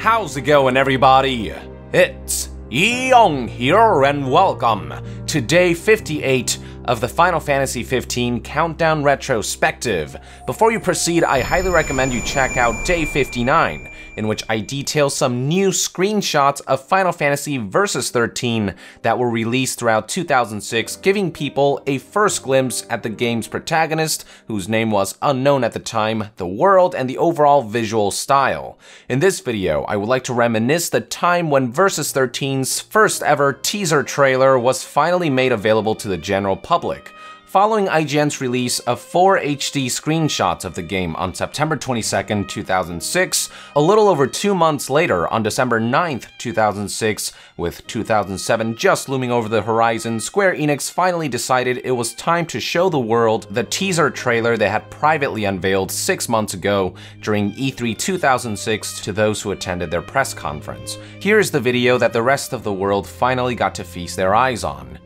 How's it going, everybody? It's Young here, and welcome to day 58 of the Final Fantasy XV Countdown Retrospective. Before you proceed, I highly recommend you check out day 59, in which I detail some new screenshots of Final Fantasy Versus 13 that were released throughout 2006, giving people a first glimpse at the game's protagonist, whose name was unknown at the time, the world, and the overall visual style. In this video, I would like to reminisce the time when Versus 13's first ever teaser trailer was finally made available to the general public. Following IGN's release of 4 HD screenshots of the game on September 22, 2006, a little over 2 months later, on December 9, 2006, with 2007 just looming over the horizon, Square Enix finally decided it was time to show the world the teaser trailer they had privately unveiled 6 months ago during E3 2006 to those who attended their press conference. Here's the video that the rest of the world finally got to feast their eyes on.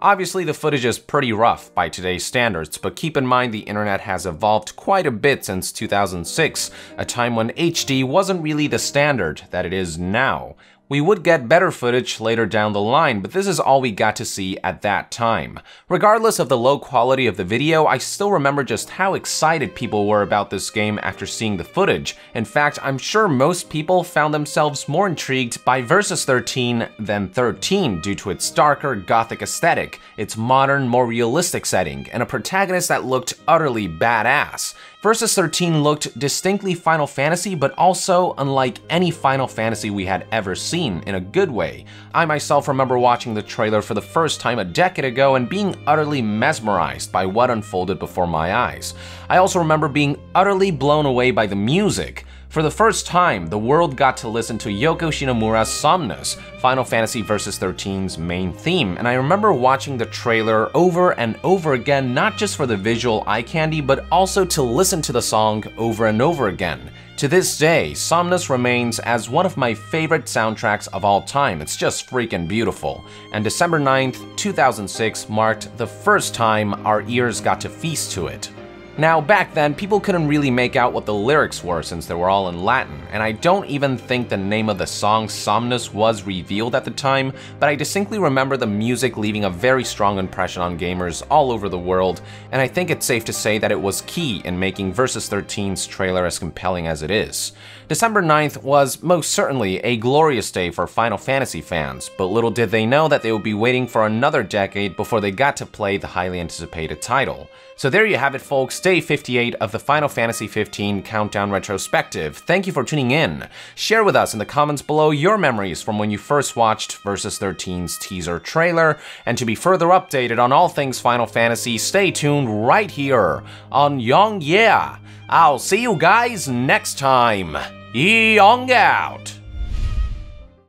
Obviously, the footage is pretty rough by today's standards, but keep in mind the internet has evolved quite a bit since 2006, a time when HD wasn't really the standard that it is now. We would get better footage later down the line, but this is all we got to see at that time. Regardless of the low quality of the video, I still remember just how excited people were about this game after seeing the footage. In fact, I'm sure most people found themselves more intrigued by Versus 13 than 13 due to its darker, gothic aesthetic, its modern, more realistic setting, and a protagonist that looked utterly badass. Versus 13 looked distinctly Final Fantasy, but also unlike any Final Fantasy we had ever seen, in a good way. I myself remember watching the trailer for the first time a decade ago and being utterly mesmerized by what unfolded before my eyes. I also remember being utterly blown away by the music. For the first time, the world got to listen to Yoko Shinomura's Somnus, Final Fantasy Vs. 13's main theme, and I remember watching the trailer over and over again, not just for the visual eye candy, but also to listen to the song over and over again. To this day, Somnus remains as one of my favorite soundtracks of all time. It's just freaking beautiful. And December 9th, 2006 marked the first time our ears got to feast to it. Now, back then, people couldn't really make out what the lyrics were since they were all in Latin, and I don't even think the name of the song Somnus was revealed at the time, but I distinctly remember the music leaving a very strong impression on gamers all over the world, and I think it's safe to say that it was key in making Vs. 13's trailer as compelling as it is. December 9th was most certainly a glorious day for Final Fantasy fans, but little did they know that they would be waiting for another decade before they got to play the highly anticipated title. So there you have it, folks, day 58 of the Final Fantasy XV Countdown Retrospective. Thank you for tuning in. Share with us in the comments below your memories from when you first watched Vs. 13's teaser trailer, and to be further updated on all things Final Fantasy, stay tuned right here on Young Yeah. I'll see you guys next time. Young out!